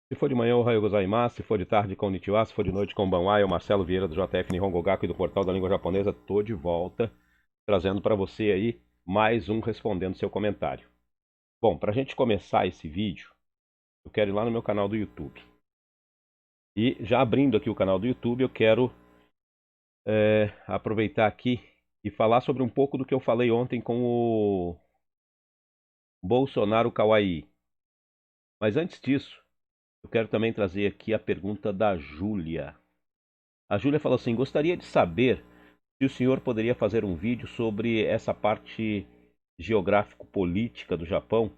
Se for de manhã, Ohayou gozaimasu. Se for de tarde, konnichiwa. Se for de noite, konbanwa. Eu, Marcelo Vieira, do JF Nihongo Gaku e do Portal da Língua Japonesa, tô de volta, trazendo para você aí mais um respondendo seu comentário. Bom, para a gente começar esse vídeo, eu quero ir lá no meu canal do YouTube. E já abrindo aqui o canal do YouTube, eu quero aproveitar aqui e falar sobre um pouco do que eu falei ontem com o Bolsonaro Kawaii. Mas antes disso, eu quero também trazer aqui a pergunta da Júlia. A Júlia falou assim: gostaria de saber se o senhor poderia fazer um vídeo sobre essa parte geográfico-política do Japão,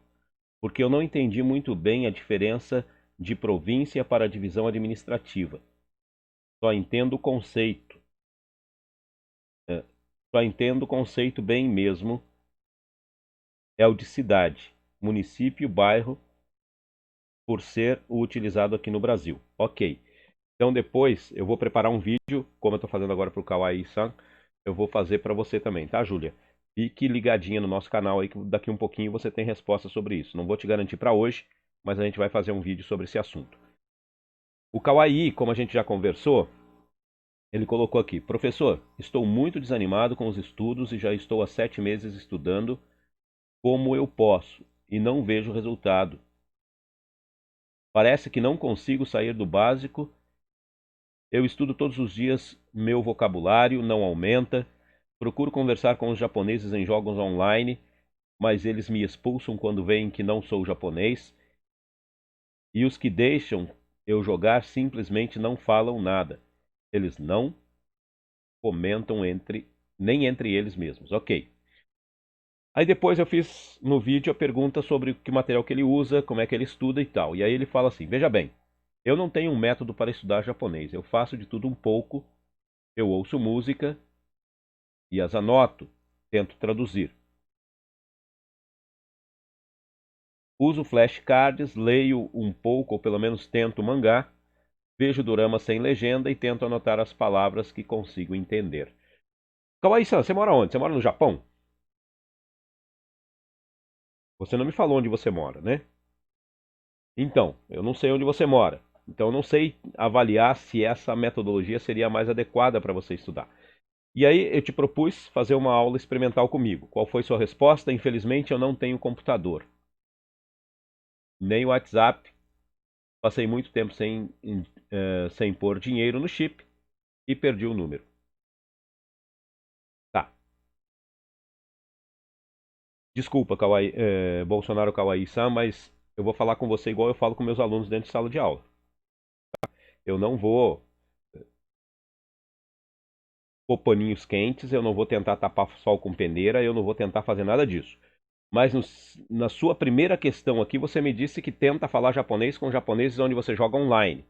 porque eu não entendi muito bem a diferença de província para divisão administrativa. Só entendo o conceito. é, Só entendo o conceito bem mesmo. É o de cidade, município, bairro, por ser o utilizado aqui no Brasil. Ok. Então depois eu vou preparar um vídeo, como eu estou fazendo agora para o Kawaii-san, eu vou fazer para você também, tá, Júlia? Fique ligadinha no nosso canal aí que daqui um pouquinho você tem resposta sobre isso. Não vou te garantir para hoje, mas a gente vai fazer um vídeo sobre esse assunto. O Kawaii, como a gente já conversou, ele colocou aqui: professor, estou muito desanimado com os estudos e já estou há 7 meses estudando como eu posso e não vejo resultado. Parece que não consigo sair do básico. Eu estudo todos os dias, meu vocabulário não aumenta. Procuro conversar com os japoneses em jogos online, mas eles me expulsam quando veem que não sou japonês. E os que deixam eu jogar simplesmente não falam nada. Eles não comentam nem entre eles mesmos. Ok. Aí depois eu fiz no vídeo a pergunta sobre que material que ele usa, como é que ele estuda e tal. E aí ele fala assim: veja bem, eu não tenho um método para estudar japonês. Eu faço de tudo um pouco. Eu ouço música e as anoto, tento traduzir. Uso flashcards, leio um pouco, ou pelo menos tento mangá, vejo dorama sem legenda e tento anotar as palavras que consigo entender. Kawaii-san, você mora onde? Você mora no Japão? Você não me falou onde você mora, né? Então, eu não sei onde você mora. Então, eu não sei avaliar se essa metodologia seria a mais adequada para você estudar. E aí, eu te propus fazer uma aula experimental comigo. Qual foi sua resposta? Infelizmente, eu não tenho computador, nem WhatsApp. Passei muito tempo sem pôr dinheiro no chip e perdi o número. Tá. Desculpa, Bolsonaro Kawaii-san, mas eu vou falar com você igual eu falo com meus alunos dentro de sala de aula. Eu não vou pôr paninhos quentes, eu não vou tentar tapar sol com peneira, eu não vou tentar fazer nada disso. Mas na sua primeira questão aqui, você me disse que tenta falar japonês com japoneses onde você joga online.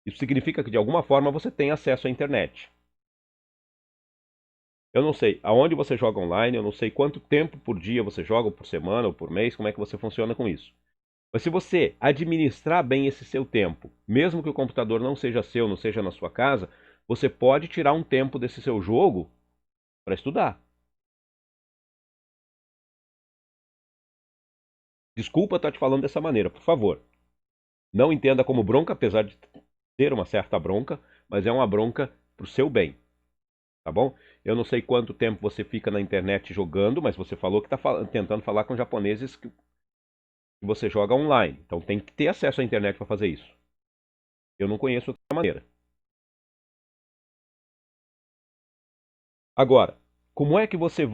Isso significa que de alguma forma você tem acesso à internet. Eu não sei aonde você joga online, eu não sei quanto tempo por dia você joga, ou por semana, ou por mês, como é que você funciona com isso. Mas se você administrar bem esse seu tempo, mesmo que o computador não seja seu, não seja na sua casa, você pode tirar um tempo desse seu jogo para estudar. Desculpa estar te falando dessa maneira, por favor. Não entenda como bronca, apesar de ter uma certa bronca, mas é uma bronca para o seu bem, tá bom? Eu não sei quanto tempo você fica na internet jogando, mas você falou que está tentando falar com japoneses que você joga online. Então tem que ter acesso à internet para fazer isso. Eu não conheço outra maneira. Agora, como é que você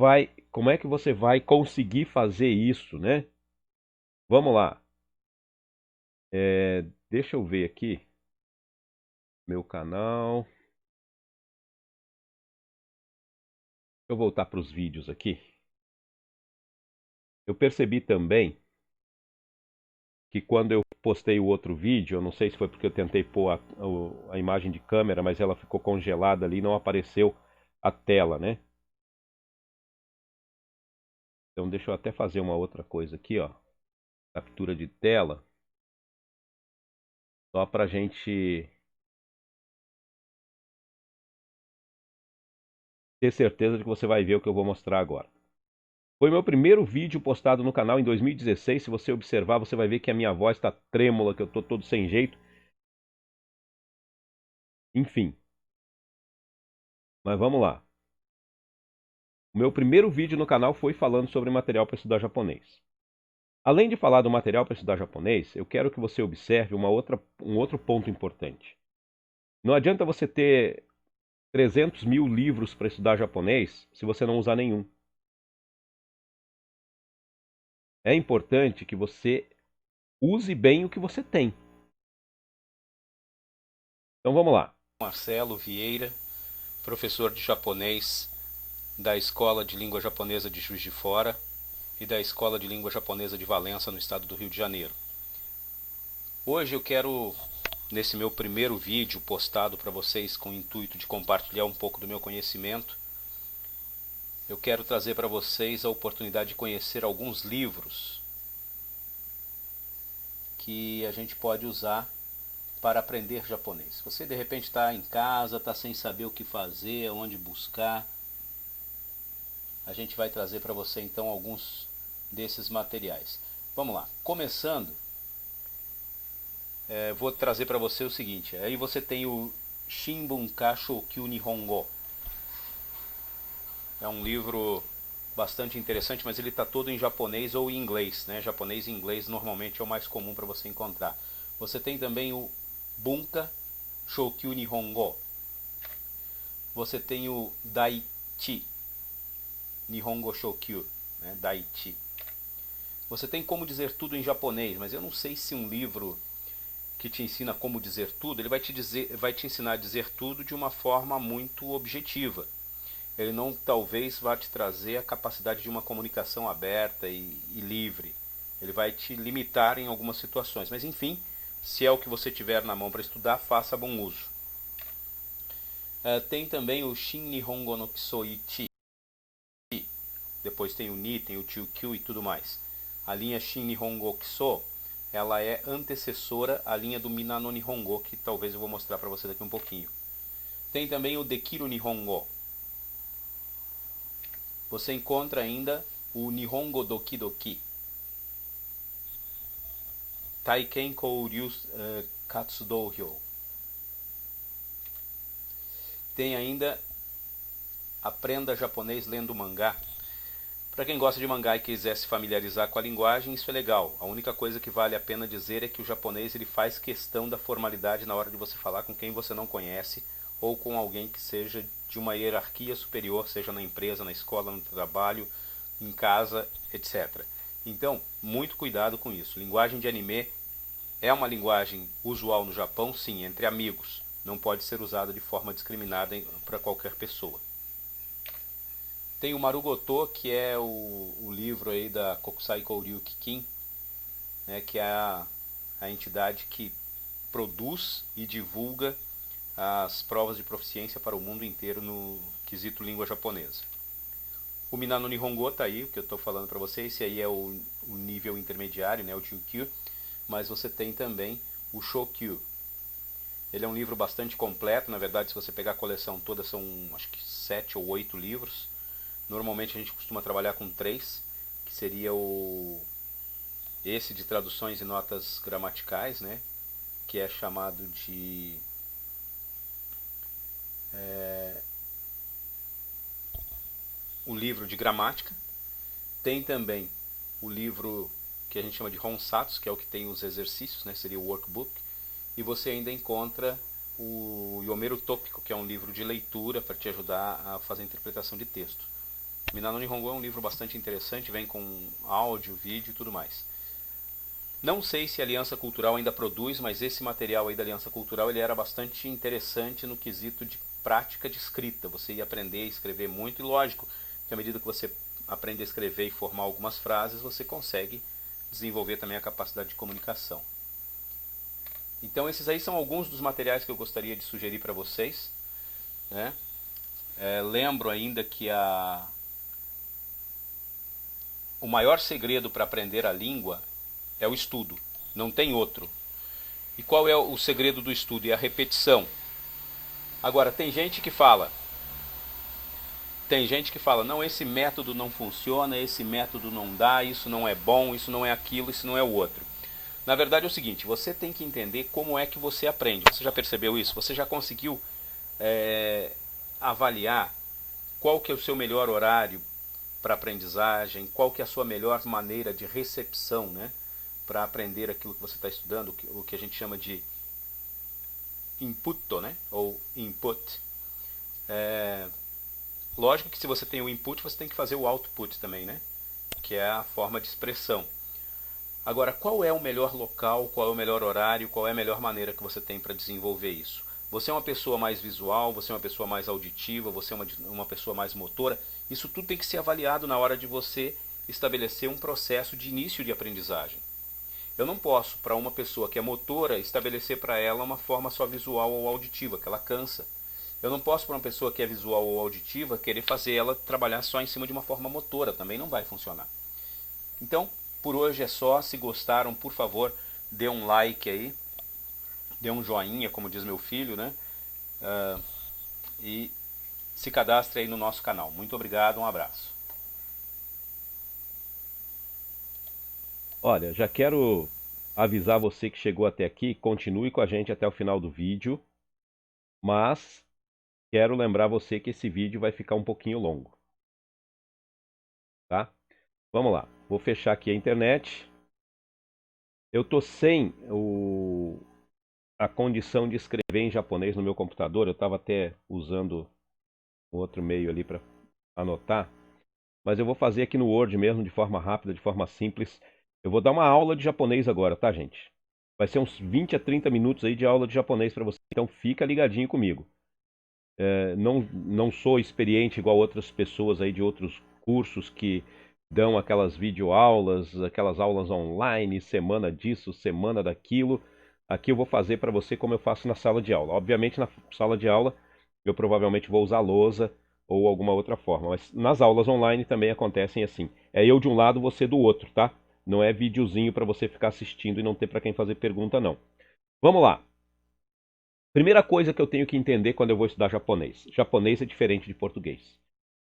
vai conseguir fazer isso, né? Vamos lá. Deixa eu ver aqui meu canal. Deixa eu voltar para os vídeos aqui. Eu percebi também que quando eu postei o outro vídeo, eu não sei se foi porque eu tentei pôr a imagem de câmera, mas ela ficou congelada ali, não apareceu a tela, né? Então deixa eu até fazer uma outra coisa aqui, ó. Captura de tela, só para a gente ter certeza de que você vai ver o que eu vou mostrar agora. Foi meu primeiro vídeo postado no canal em 2016. Se você observar, você vai ver que a minha voz está trêmula, que eu tô todo sem jeito. Enfim. Mas vamos lá. O meu primeiro vídeo no canal foi falando sobre material para estudar japonês. Além de falar do material para estudar japonês, eu quero que você observe um outro ponto importante. Não adianta você ter 300 mil livros para estudar japonês se você não usar nenhum. É importante que você use bem o que você tem. Então vamos lá. Marcelo Vieira, professor de japonês da Escola de Língua Japonesa de Juiz de Fora e da Escola de Língua Japonesa de Valença, no estado do Rio de Janeiro. Hoje eu quero, nesse meu primeiro vídeo postado para vocês com o intuito de compartilhar um pouco do meu conhecimento, eu quero trazer para vocês a oportunidade de conhecer alguns livros que a gente pode usar para aprender japonês. Você de repente está em casa, está sem saber o que fazer, onde buscar, a gente vai trazer para você então alguns desses materiais. Vamos lá, começando, vou trazer para você o seguinte, aí você tem o Shinbunka Shokyu Nihongo. É um livro bastante interessante, mas ele está todo em japonês ou em inglês, né? Japonês e inglês normalmente é o mais comum para você encontrar. Você tem também o Bunka Shokyu Nihongo. Você tem o Daichi Nihongo Shokyu, né? Daichi. Você tem Como Dizer Tudo em Japonês, mas eu não sei se um livro que te ensina como dizer tudo, ele vai te ensinar a dizer tudo de uma forma muito objetiva. Ele não talvez vá te trazer a capacidade de uma comunicação aberta e livre. Ele vai te limitar em algumas situações, mas enfim, se é o que você tiver na mão para estudar, faça bom uso. Tem também o Shin Nihongo no Kisoichi. Depois tem o Ni, tem o Chukyu e tudo mais. A linha Shin Nihongo Kiso, ela é antecessora à linha do Minano Nihongo, que talvez eu vou mostrar para você daqui um pouquinho. Tem também o Dekiru Nihongo. Você encontra ainda o Nihongo Doki Doki. Taiken Kouryu Katsudohyo. Tem ainda Aprenda Japonês Lendo Mangá. Para quem gosta de mangá e quiser se familiarizar com a linguagem, isso é legal. A única coisa que vale a pena dizer é que o japonês ele faz questão da formalidade na hora de você falar com quem você não conhece ou com alguém que seja de uma hierarquia superior, seja na empresa, na escola, no trabalho, em casa, etc. Então, muito cuidado com isso. Linguagem de anime é uma linguagem usual no Japão, sim, entre amigos. Não pode ser usada de forma discriminada para qualquer pessoa. Tem o Marugoto, que é o livro aí da Kokusai Kouryu Kikin, né, que é a entidade que produz e divulga as provas de proficiência para o mundo inteiro no quesito língua japonesa. O Minano Nihongo está aí, o que eu estou falando para vocês, esse aí é o nível intermediário, né, o Chukyu, mas você tem também o Shokyu. Ele é um livro bastante completo, na verdade se você pegar a coleção toda são acho que 7 ou 8 livros. Normalmente a gente costuma trabalhar com 3, que seria esse de traduções e notas gramaticais, né, que é chamado de o livro de gramática. Tem também o livro que a gente chama de Honsatsu, que é o que tem os exercícios, né, seria o workbook. E você ainda encontra o Yomeru Tópico, que é um livro de leitura para te ajudar a fazer a interpretação de texto. Minano Nihongo é um livro bastante interessante, vem com áudio, vídeo e tudo mais. Não sei se a Aliança Cultural ainda produz, mas esse material aí da Aliança Cultural ele era bastante interessante no quesito de prática de escrita. Você ia aprender a escrever muito e lógico que à medida que você aprende a escrever e formar algumas frases, você consegue desenvolver também a capacidade de comunicação. Então esses aí são alguns dos materiais que eu gostaria de sugerir para vocês, né? Lembro ainda que o maior segredo para aprender a língua é o estudo, não tem outro. E qual é o segredo do estudo? É a repetição. Agora, tem gente que fala, tem gente que fala, não, esse método não funciona, esse método não dá, isso não é bom, isso não é aquilo, isso não é o outro. Na verdade é o seguinte, você tem que entender como é que você aprende. Você já percebeu isso? Você já conseguiu avaliar qual que é o seu melhor horário para aprendizagem, qual que é a sua melhor maneira de recepção, né, para aprender aquilo que você está estudando, o que a gente chama de input, né, ou input. Lógico que se você tem o input, você tem que fazer o output também, né, que é a forma de expressão. Agora, qual é o melhor local, qual é o melhor horário, qual é a melhor maneira que você tem para desenvolver isso? Você é uma pessoa mais visual, você é uma pessoa mais auditiva, você é uma pessoa mais motora. Isso tudo tem que ser avaliado na hora de você estabelecer um processo de início de aprendizagem. Eu não posso, para uma pessoa que é motora, estabelecer para ela uma forma só visual ou auditiva, que ela cansa. Eu não posso, para uma pessoa que é visual ou auditiva, querer fazer ela trabalhar só em cima de uma forma motora, também não vai funcionar. Então, por hoje é só. Se gostaram, por favor, dê um like aí, dê um joinha, como diz meu filho, né? E se cadastre aí no nosso canal. Muito obrigado, um abraço. Olha, já quero avisar você que chegou até aqui, continue com a gente até o final do vídeo, mas quero lembrar você que esse vídeo vai ficar um pouquinho longo, tá? Vamos lá, vou fechar aqui a internet. Eu tô sem a condição de escrever em japonês no meu computador, eu estava até usando um outro meio ali para anotar, mas eu vou fazer aqui no Word mesmo, de forma rápida, de forma simples. Eu vou dar uma aula de japonês agora, tá, gente? Vai ser uns 20 a 30 minutos aí de aula de japonês para você, então fica ligadinho comigo. Não sou experiente igual outras pessoas aí de outros cursos que dão aquelas videoaulas, aquelas aulas online, semana disso, semana daquilo. Aqui eu vou fazer para você como eu faço na sala de aula. Obviamente na sala de aula eu provavelmente vou usar lousa ou alguma outra forma, mas nas aulas online também acontecem assim. É eu de um lado, você do outro, tá? Não é videozinho para você ficar assistindo e não ter para quem fazer pergunta, não. Vamos lá. Primeira coisa que eu tenho que entender quando eu vou estudar japonês. Japonês é diferente de português.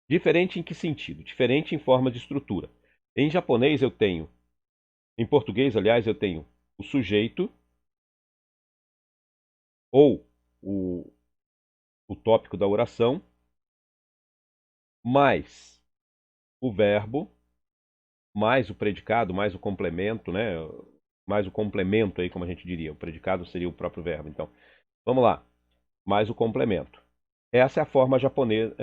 Diferente em que sentido? Diferente em forma de estrutura. Em japonês eu tenho, em português, aliás, eu tenho o sujeito ou o tópico da oração, mais o verbo, mais o predicado, mais o complemento, né? Mais o complemento aí, como a gente diria. O predicado seria o próprio verbo. Então, vamos lá. Mais o complemento. Essa é a forma japonesa,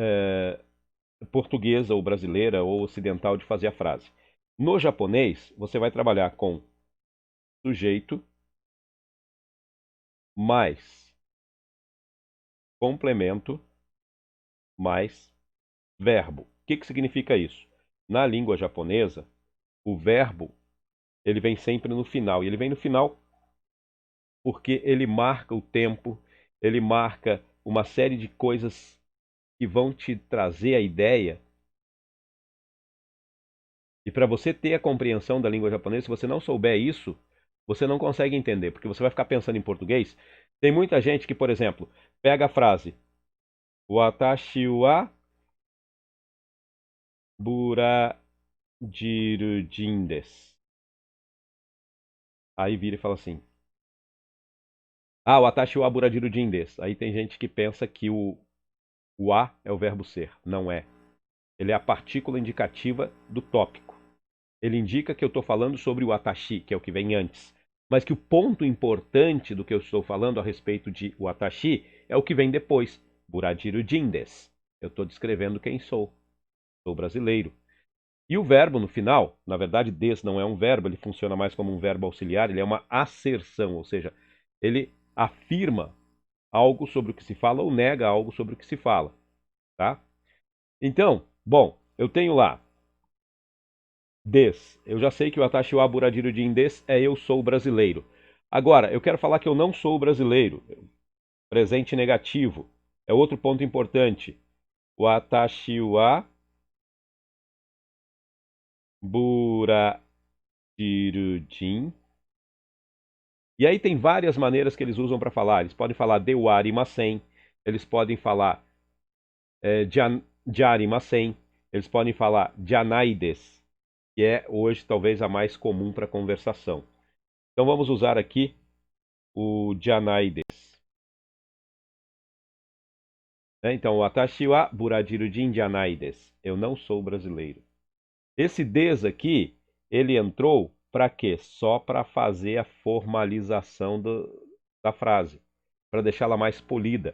portuguesa ou brasileira ou ocidental de fazer a frase. No japonês, você vai trabalhar com sujeito mais complemento mais verbo. O que significa isso? Na língua japonesa, o verbo ele vem sempre no final. E ele vem no final porque ele marca o tempo, ele marca uma série de coisas que vão te trazer a ideia. E para você ter a compreensão da língua japonesa, se você não souber isso, você não consegue entender, porque você vai ficar pensando em português. Tem muita gente que, por exemplo, pega a frase Watashi wa burajirujin desu. Aí vira e fala assim: Watashi wa burajirujin desu. Aí tem gente que pensa que o a é o verbo ser. Não é. Ele é a partícula indicativa do tópico. Ele indica que eu estou falando sobre o watashi, que é o que vem antes. Mas que o ponto importante do que eu estou falando a respeito de watashi é o que vem depois. Burajirujin desu. Eu estou descrevendo quem sou. Sou brasileiro. E o verbo no final, na verdade, des não é um verbo, ele funciona mais como um verbo auxiliar, ele é uma asserção, ou seja, ele afirma algo sobre o que se fala ou nega algo sobre o que se fala, tá? Então, bom, eu tenho lá des. Eu já sei que o Atashi wa Burajirujin des é eu sou brasileiro. Agora, eu quero falar que eu não sou brasileiro. Presente negativo. É outro ponto importante. O Atashi wa Burajirujin. E aí tem várias maneiras que eles usam para falar. Eles podem falar deu arimasen. Eles podem falar jarimasen. Eles podem falar janai-desu, que é hoje talvez a mais comum para conversação. Então vamos usar aqui o janai-desu. Então, watashi wa Burajirujin janai desu. Eu não sou brasileiro. Esse des aqui, ele entrou para quê? Só para fazer a formalização da frase, para deixá-la mais polida.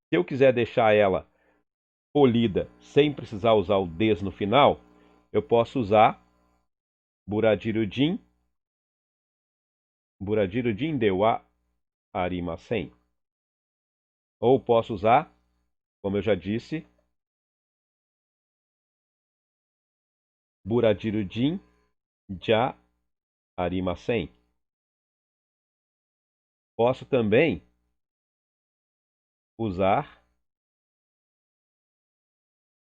Se eu quiser deixar ela polida sem precisar usar o des no final, eu posso usar Burajirujin de wa arimasen. Ou posso usar, como eu já disse, Burajirujin ja arimasen. Posso também usar,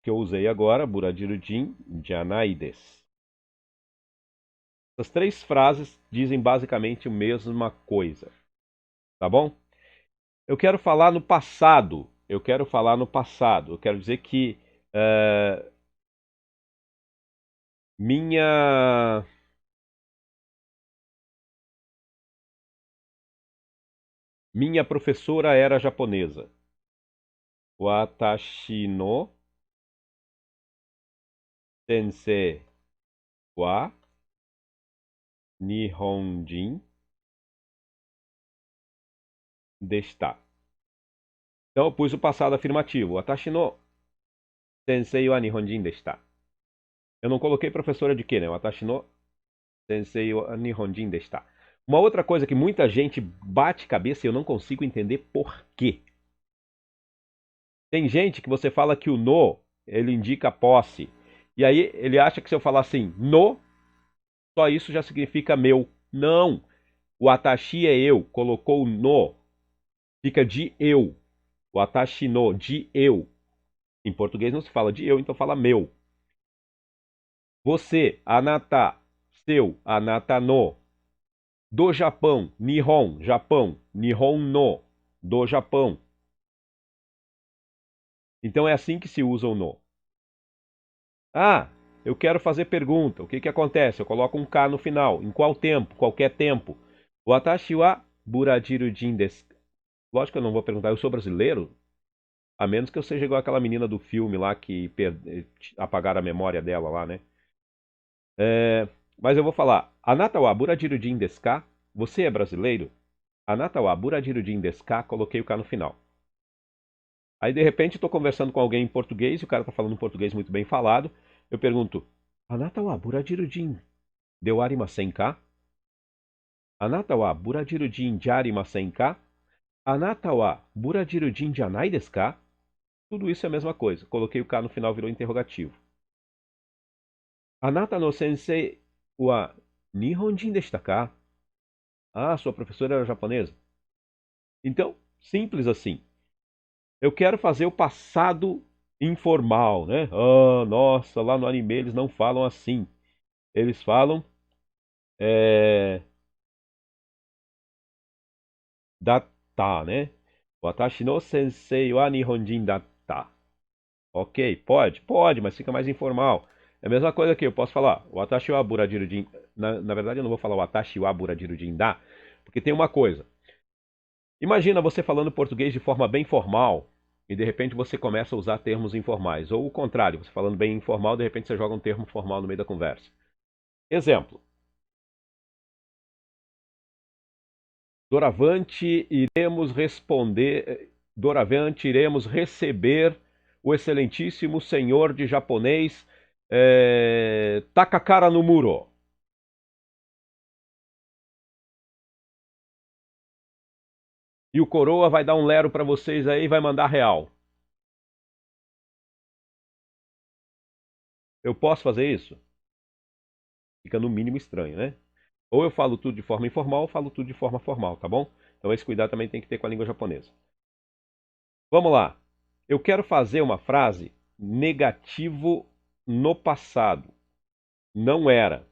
que eu usei agora, Burajirujin janai desu. Essas três frases dizem basicamente a mesma coisa, tá bom? Eu quero falar no passado. Eu quero dizer que minha professora era japonesa. Watashi no sensei wa Nihonjin deshita. Então eu pus o passado afirmativo. Watashi no sensei wa Nihonjin deshita. Eu não coloquei professora de quê, né? Watashi no sensei wa Nihonjin deshita. Uma outra coisa que muita gente bate cabeça e eu não consigo entender por quê. Tem gente que você fala que o no, ele indica posse. E aí ele acha que se eu falar assim, no, só isso já significa meu. Não. O atashi é eu. Colocou o no. Fica de eu. O atashi no, de eu. Em português não se fala de eu, então fala meu. Você, anata, seu, anata no. Do Japão, Nihon, Japão, Nihon no. Do Japão. Então é assim que se usa o no. Ah, eu quero fazer pergunta. O que que acontece? Eu coloco um K no final. Em qual tempo? Qualquer tempo. Watashi wa Burajirujin desu. Lógico que eu não vou perguntar, eu sou brasileiro? A menos que eu seja igual aquela menina do filme lá que apagaram a memória dela lá, né? Mas eu vou falar. Anata wa Burajirujin desu ka? Você é brasileiro? Anata wa Burajirujin desu ka? Coloquei o K no final. Aí de repente estou conversando com alguém em português e o cara está falando um português muito bem falado. Eu pergunto, Anata wa Burajirujin de arimasen ka? Anata wa Burajirujin de arimasen ka? Anata wa Burajirujin janai desu ka? Tudo isso é a mesma coisa. Coloquei o K no final, virou interrogativo. Anata no sensei wa Nihonjin deshita ka? Ah, sua professora era japonesa? Então, simples assim. Eu quero fazer o passado informal, né? Ah, nossa, lá no anime eles não falam assim. Eles falam datta, né? Watashi no sensei wa Nihonjin datta. Ok, pode? Pode, mas fica mais informal. É a mesma coisa aqui, eu posso falar Watashi wa Burajirujin. Na verdade, eu não vou falar Watashi wa Burajirujin da, porque tem uma coisa. Imagina você falando português de forma bem formal e de repente você começa a usar termos informais. Ou o contrário, você falando bem informal, de repente você joga um termo formal no meio da conversa. Exemplo. Doravante iremos responder. Doravante iremos receber o excelentíssimo senhor de japonês Takakara no Muro. E o coroa vai dar um lero para vocês aí e vai mandar real. Eu posso fazer isso? Fica no mínimo estranho, né? Ou eu falo tudo de forma informal, ou falo tudo de forma formal, tá bom? Então esse cuidado também tem que ter com a língua japonesa. Vamos lá. Eu quero fazer uma frase negativo no passado. Não era.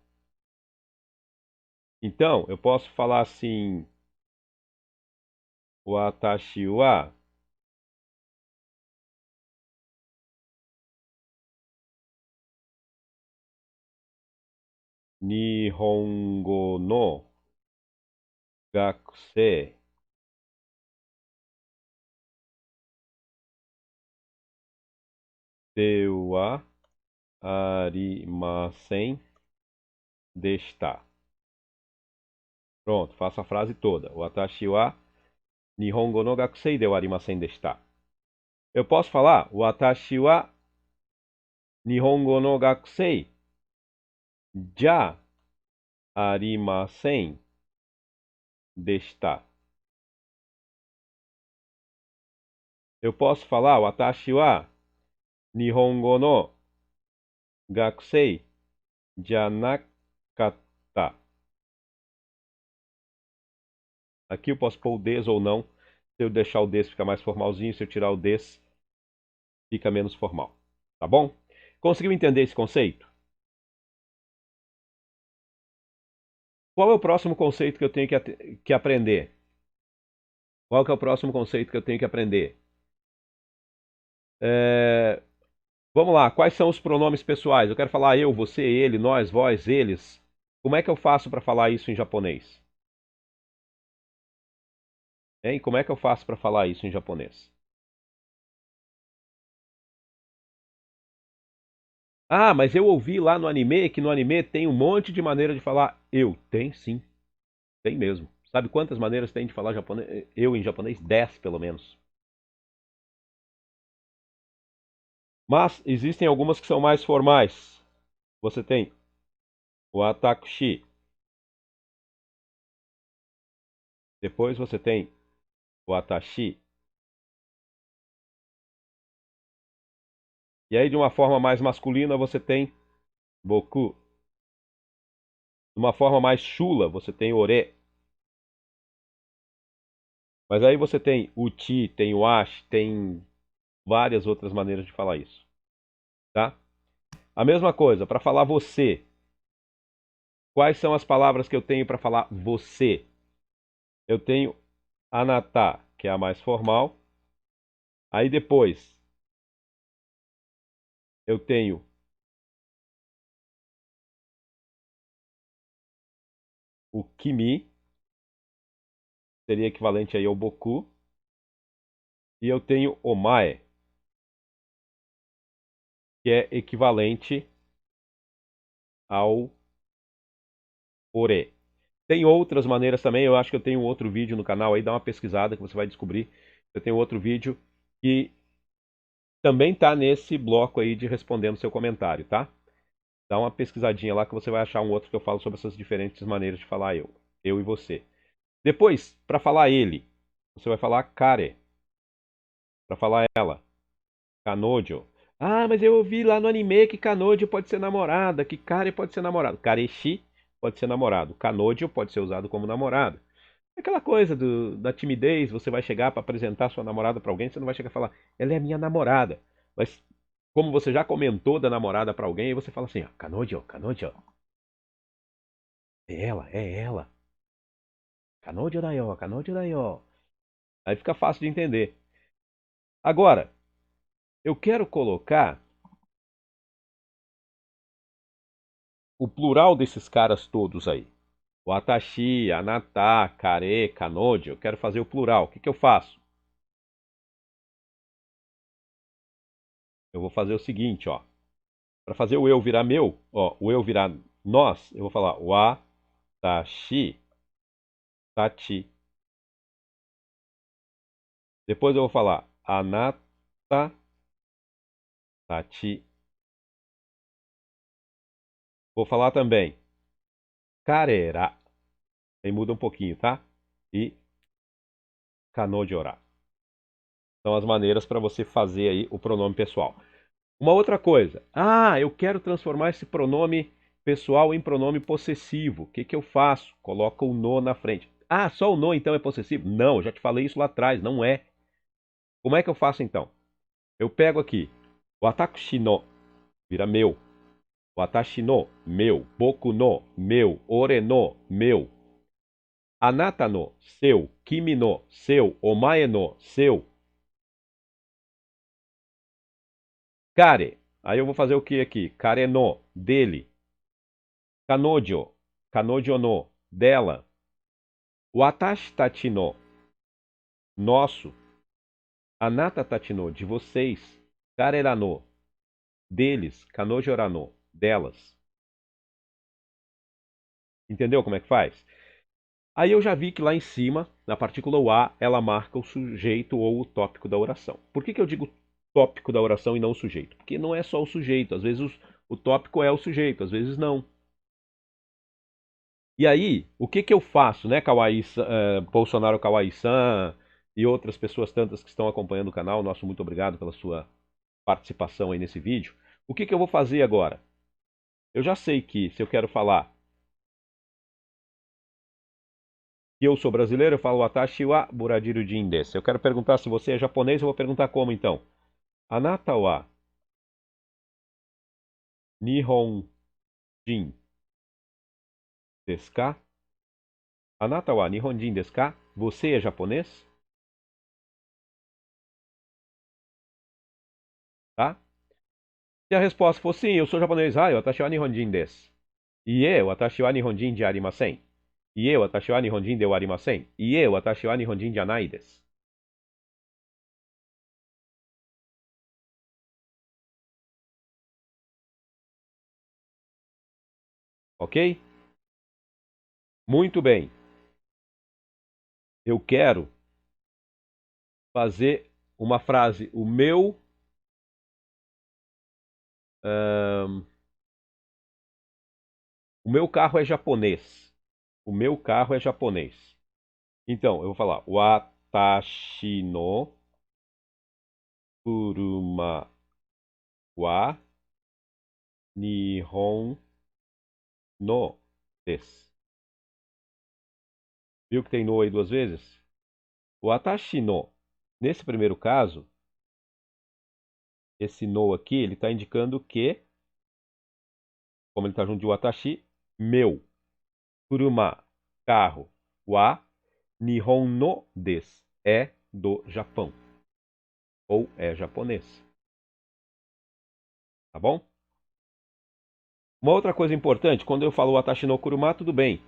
Então, eu posso falar assim: Watashi wa Nihongo no gakusei de wa arimasen deshita. Pronto, faça a frase toda. Watashi wa Nihongo no gakusei de wa arimasen deshita. Eu posso falar? Watashi wa Nihongo no gakusei ja arimasen deshita. Eu posso falar? Watashi wa Nihongo no gakusei janakatta. Aqui eu posso pôr o des ou não. Se eu deixar o des fica mais formalzinho, se eu tirar o des fica menos formal. Tá bom? Conseguiu entender esse conceito? Qual é o próximo conceito que eu tenho que aprender? Qual que é o próximo conceito que eu tenho que aprender? Vamos lá, quais são os pronomes pessoais? Eu quero falar eu, você, ele, nós, vós, eles. Como é que eu faço para falar isso em japonês? Hein? Como é que eu faço para falar isso em japonês? Ah, mas eu ouvi lá no anime que no anime tem um monte de maneira de falar eu. Tem sim, tem mesmo. Sabe quantas maneiras tem de falar japonês? Eu em japonês? 10 pelo menos. Mas existem algumas que são mais formais. Você tem o atakushi. Depois você tem o atashi. E aí de uma forma mais masculina você tem boku. De uma forma mais chula você tem ore. Mas aí você tem o ti, tem o ashi, tem várias outras maneiras de falar isso. Tá? A mesma coisa, para falar você. Quais são as palavras que eu tenho para falar você? Eu tenho anata, que é a mais formal. Aí depois eu tenho o kimi, seria equivalente aí ao boku. E eu tenho omae, que é equivalente ao ore. Tem outras maneiras também, eu acho que eu tenho outro vídeo no canal aí, dá uma pesquisada que você vai descobrir. Eu tenho outro vídeo que também tá nesse bloco aí de respondendo seu comentário, tá? Dá uma pesquisadinha lá que você vai achar um outro que eu falo sobre essas diferentes maneiras de falar eu e você. Depois, para falar ele, você vai falar kare. Para falar ela, kanojo. Ah, mas eu ouvi lá no anime que kanojo pode ser namorada, que kare pode ser namorado. Kareshi pode ser namorado. Kanojo pode ser usado como namorado. Aquela coisa da timidez, você vai chegar para apresentar sua namorada para alguém, você não vai chegar e falar, ela é minha namorada. Mas como você já comentou da namorada para alguém, aí você fala assim, ó, kanojo, kanojo. É ela, é ela. Kanojo da yo, kanojo da yo. Aí fica fácil de entender. Agora, eu quero colocar o plural desses caras todos aí. Watashi, anata, kare, kanojo. Eu quero fazer o plural. O que eu faço? Eu vou fazer o seguinte, ó. Para fazer o eu virar meu, ó, o eu virar nós, eu vou falar watashi, tachi. Depois eu vou falar anata, tachi. Vou falar também karera. Aí muda um pouquinho, tá? E kanojora. São as maneiras para você fazer aí o pronome pessoal. Uma outra coisa. Ah, eu quero transformar esse pronome pessoal em pronome possessivo. O que eu faço? Coloco o no na frente. Ah, só o no então é possessivo? Não, eu já te falei isso lá atrás, não é. Como é que eu faço então? Eu pego aqui. Watakushi no vira meu. Watashi no, meu. Boku no, meu. Ore no, meu. Anata no, seu. Kimi no, seu. Omae no, seu. Kare. Aí eu vou fazer o que aqui? Kare no, dele. Kanojo, kanojo no, dela. Watashi tachi no, nosso. Anata tachi no, de vocês. Karera no, deles. Kanojo ra no, delas. Entendeu como é que faz? Aí eu já vi que lá em cima, na partícula A, ela marca o sujeito ou o tópico da oração. Por que eu digo tópico da oração e não o sujeito? Porque não é só o sujeito. Às vezes o tópico é o sujeito, às vezes não. E aí, o que eu faço, né, Bolsonaro Kawai-san e outras pessoas tantas que estão acompanhando o canal, nosso muito obrigado pela sua participação aí nesse vídeo. O que eu vou fazer agora? Eu já sei que se eu quero falar que eu sou brasileiro, eu falo Watashi wa Buradiru Jin desu. Se eu quero perguntar se você é japonês, eu vou perguntar como então? Anata wa Nihonjin desu ka? Anata wa Nihonjin desu ka? Você é japonês? Tá? Se a resposta for sim, eu sou japonês. Ah, watashi wa Nihonjin desu. Ie, watashi wa Nihonjin de arimasen. Ie, watashi wa Nihonjin de arimasen. Ie, watashi wa Nihonjin janai desu. Ok? Muito bem. Eu quero fazer uma frase. O meu carro é japonês. O meu carro é japonês. Então, eu vou falar Watashi no kuruma wa Nihon no desu. Viu que tem no aí duas vezes? Watashi no. Nesse primeiro caso, esse no aqui, ele está indicando que, como ele está junto de watashi, meu. Kuruma, carro. Wa, Nihon no desu. É do Japão. Ou é japonês. Tá bom? Uma outra coisa importante, quando eu falo watashi no kuruma, tudo bem.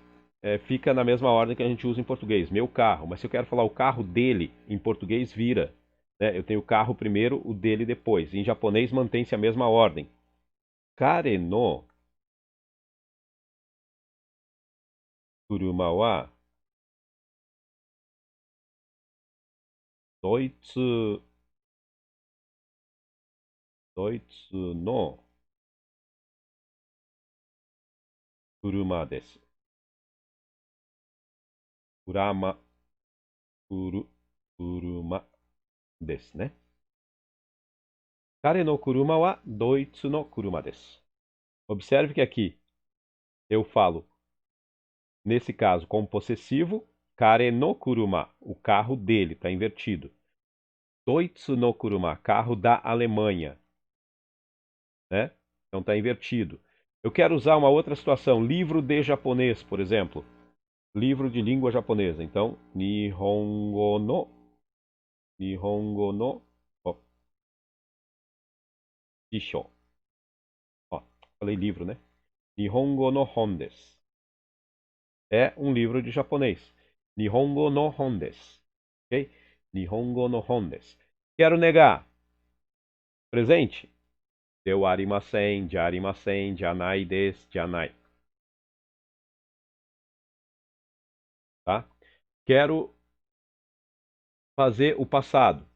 Fica na mesma ordem que a gente usa em português. Meu carro. Mas se eu quero falar o carro dele, em português vira. Né? Eu tenho o carro primeiro, o dele depois. Em japonês mantém-se a mesma ordem. Kare no kuruma wa doitsu no kuruma desu. Kuruma desu, né? Kare no kuruma wa doitsu no kuruma desu. Observe que aqui eu falo, nesse caso, como possessivo, kare no kuruma, o carro dele, está invertido. Doitsu no kuruma, carro da Alemanha. Né? Então está invertido. Eu quero usar uma outra situação, livro de japonês, por exemplo. Livro de língua japonesa. Então, Nihongo no Shisho. Ó, falei livro, né? Nihongo no hon desu. É um livro de japonês. Nihongo no hon desu. Ok? Nihongo no hon desu. Quero negar. Presente. Deu arimasen, jarimasen, janai desu, janai. Tá? Quero fazer o passado.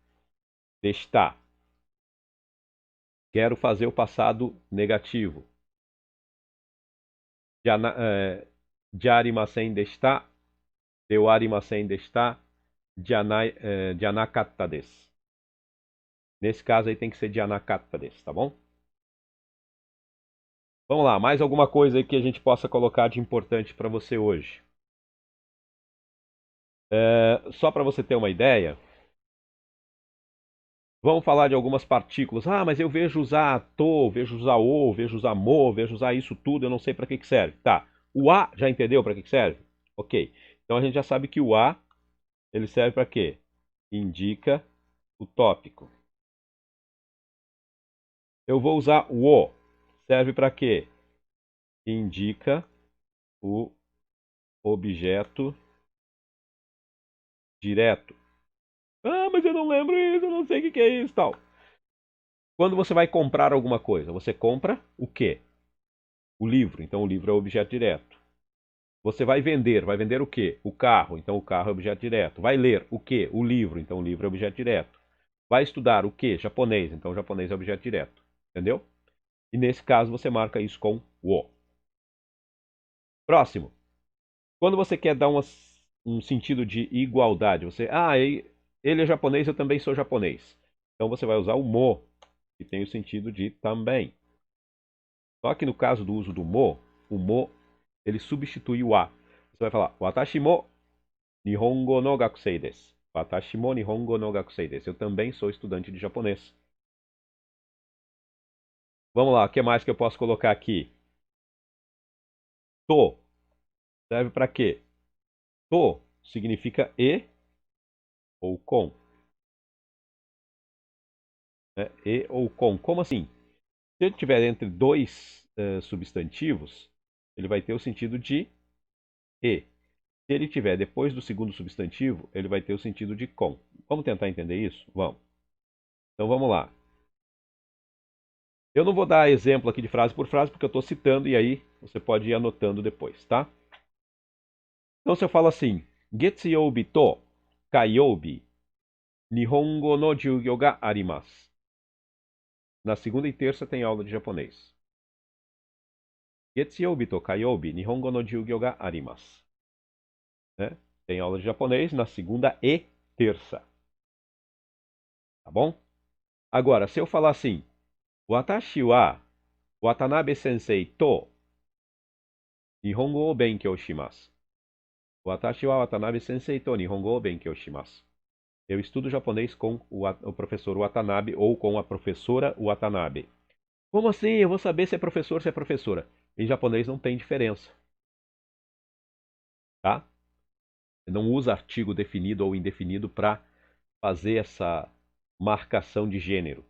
Desta. Quero fazer o passado negativo. Jarimasen desta. Deu arimasen desta. Janakatta desu. Nesse caso aí tem que ser janakatta desu, tá bom? Vamos lá, mais alguma coisa aí que a gente possa colocar de importante para você hoje? Só para você ter uma ideia, vamos falar de algumas partículas. Ah, mas eu vejo usar to, vejo usar o, vejo usar mo, vejo usar isso tudo, eu não sei para que serve. Tá, o a já entendeu para que serve? Ok, então a gente já sabe que o a, ele serve para quê? Indica o tópico. Eu vou usar o, serve para quê? Indica o objeto direto. Ah, mas eu não lembro isso, eu não sei o que é isso, tal. Quando você vai comprar alguma coisa, você compra o quê? O livro, então o livro é o objeto direto. Você vai vender o quê? O carro, então o carro é objeto direto. Vai ler o quê? O livro, então o livro é objeto direto. Vai estudar o quê? Japonês, então o japonês é objeto direto. Entendeu? E nesse caso você marca isso com o. Próximo. Quando você quer dar um sentido de igualdade, ele é japonês, eu também sou japonês. Então você vai usar o mo, que tem o sentido de também. Só que no caso do uso do mo, o mo ele substitui o a. Você vai falar watashi mo nihongo no gakusei desu. Watashi mo nihongo no gakusei desu. Eu também sou estudante de japonês. Vamos lá, o que mais que eu posso colocar aqui? To serve para quê? To significa e ou com. Né? E ou com. Como assim? Se ele estiver entre dois substantivos, ele vai ter o sentido de e. Se ele estiver depois do segundo substantivo, ele vai ter o sentido de com. Vamos tentar entender isso? Vamos. Então vamos lá. Eu não vou dar exemplo aqui de frase por frase, porque eu estou citando e aí você pode ir anotando depois, tá? Então se eu falo assim, Getsuyobi to Kaiyoubi, Nihongo no Jugyo ga arimasu. Na segunda e terça tem aula de japonês. Getsuyobi to Kaiyoubi, Nihongo no Jugyo ga arimasu. Né? Tem aula de japonês na segunda e terça. Tá bom? Agora, se eu falar assim, Watashi wa Watanabe sensei to Nihongo o benkyou shimasu. Watashi wa Watanabe sensei to Nihongo o benkyou shimasu. Eu estudo japonês com o professor Watanabe ou com a professora Watanabe. Como assim? Eu vou saber se é professor ou se é professora. Em japonês não tem diferença. Tá? Você não usa artigo definido ou indefinido para fazer essa marcação de gênero.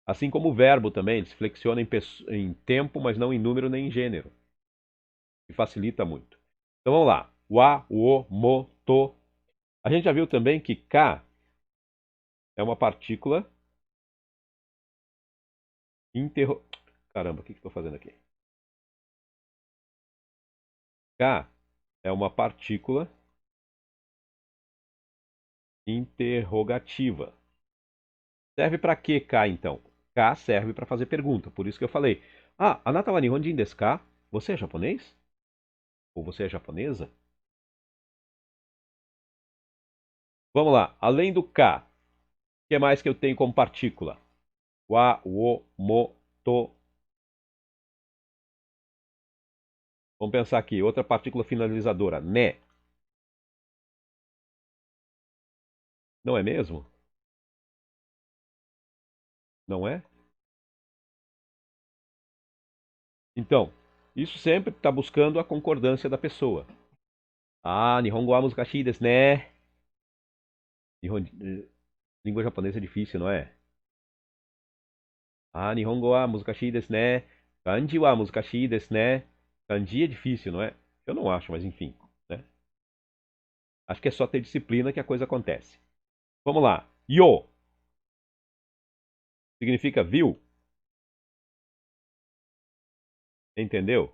Assim como o verbo também, ele se flexiona em tempo, mas não em número nem em gênero. E facilita muito. Então vamos lá. Wa, wo, mo, to. A gente já viu também que ka é uma partícula interro... Caramba, o que eu estou fazendo aqui? K é uma partícula interrogativa. Serve para que K, então? K serve para fazer pergunta. Por isso que eu falei. Ah, anata wa nihonjin desu ka? Você é japonês? Ou você é japonesa? Vamos lá. Além do K, o que mais que eu tenho como partícula? Wa, wo, mo, to. Vamos pensar aqui. Outra partícula finalizadora. Ne. Não é mesmo? Não é? Então, isso sempre está buscando a concordância da pessoa. Ah, Nihongo wa muzukashi desu ne. Língua japonesa é difícil, não é? Ah, Nihongo wa muzukashi desu ne. Kanji wa muzukashi desu ne. Kanji é difícil, não é? Eu não acho, mas enfim, né? Acho que é só ter disciplina que a coisa acontece. Vamos lá. Yo significa viu? Entendeu?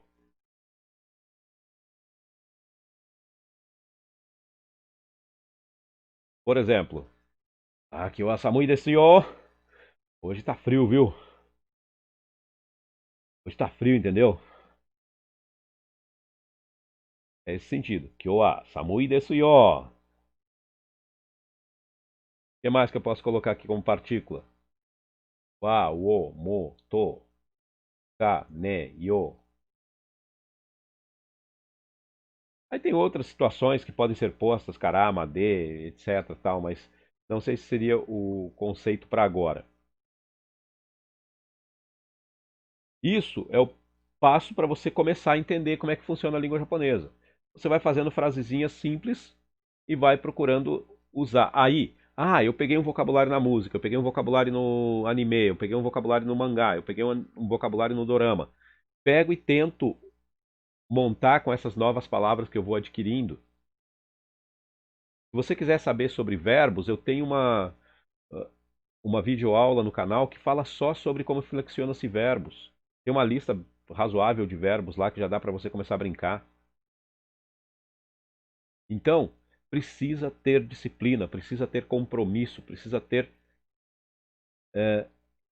Por exemplo, aqui o Asamui desu yo. Hoje tá frio, viu? Hoje tá frio, entendeu? É esse sentido. Kyo samui desu yo. O que mais que eu posso colocar aqui como partícula? Wa, wo, mo, to, ka, ne, yo. Aí tem outras situações que podem ser postas, karama, de, etc, tal, mas não sei se seria o conceito para agora. Isso é o passo para você começar a entender como é que funciona a língua japonesa. Você vai fazendo frasezinhas simples e vai procurando usar. Aí, eu peguei um vocabulário na música, eu peguei um vocabulário no anime, eu peguei um vocabulário no mangá, eu peguei um vocabulário no dorama. Pego e tento montar com essas novas palavras que eu vou adquirindo. Se você quiser saber sobre verbos, eu tenho uma videoaula no canal que fala só sobre como flexiona-se verbos. Tem uma lista razoável de verbos lá que já dá para você começar a brincar. Então, precisa ter disciplina, precisa ter compromisso, precisa ter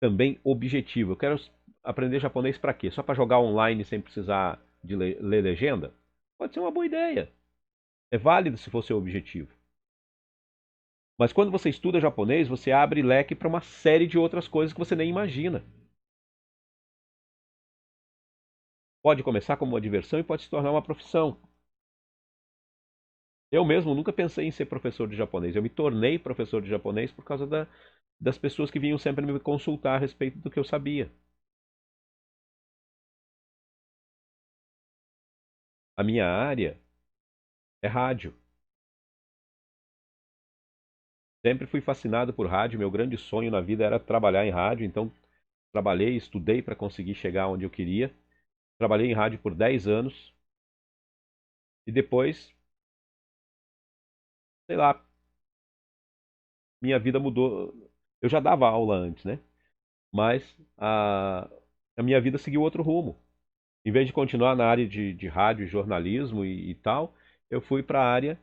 também objetivo. Eu quero aprender japonês para quê? Só para jogar online sem precisar de ler legenda? Pode ser uma boa ideia. É válido se for seu objetivo. Mas quando você estuda japonês, você abre leque para uma série de outras coisas que você nem imagina. Pode começar como uma diversão e pode se tornar uma profissão. Eu mesmo nunca pensei em ser professor de japonês. Eu me tornei professor de japonês por causa das pessoas que vinham sempre me consultar a respeito do que eu sabia. A minha área é rádio. Sempre fui fascinado por rádio. Meu grande sonho na vida era trabalhar em rádio. Então, trabalhei, estudei para conseguir chegar onde eu queria. Trabalhei em rádio por 10 anos. E depois, sei lá, minha vida mudou. Eu já dava aula antes, né? Mas a minha vida seguiu outro rumo. Em vez de continuar na área de rádio, jornalismo e tal, eu fui para a área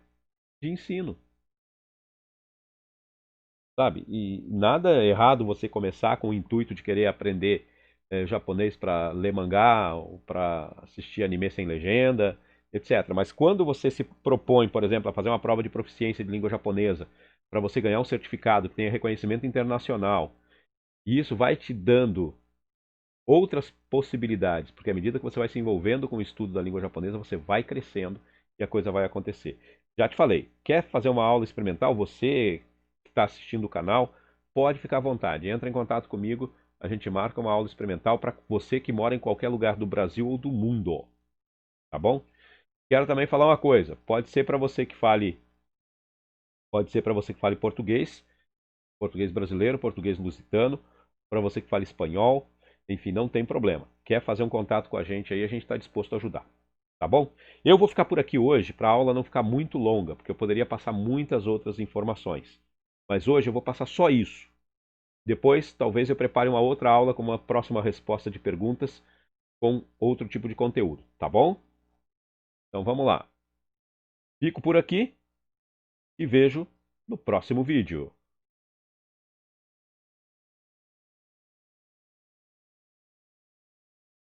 de ensino, sabe? E nada errado você começar com o intuito de querer aprender japonês para ler mangá, ou para assistir anime sem legenda, etc. Mas quando você se propõe, por exemplo, a fazer uma prova de proficiência de língua japonesa, para você ganhar um certificado que tenha reconhecimento internacional, e isso vai te dando outras possibilidades, porque à medida que você vai se envolvendo com o estudo da língua japonesa, você vai crescendo e a coisa vai acontecer. Já te falei, quer fazer uma aula experimental? Você que está assistindo o canal, pode ficar à vontade. Entra em contato comigo, a gente marca uma aula experimental para você que mora em qualquer lugar do Brasil ou do mundo, tá bom? Quero também falar uma coisa, pode ser para você que fale português, português brasileiro, português lusitano, para você que fala espanhol, enfim, não tem problema. Quer fazer um contato com a gente aí, a gente está disposto a ajudar. Tá bom? Eu vou ficar por aqui hoje para a aula não ficar muito longa, porque eu poderia passar muitas outras informações. Mas hoje eu vou passar só isso. Depois, talvez eu prepare uma outra aula com uma próxima resposta de perguntas com outro tipo de conteúdo, tá bom? Então vamos lá. Fico por aqui e vejo no próximo vídeo.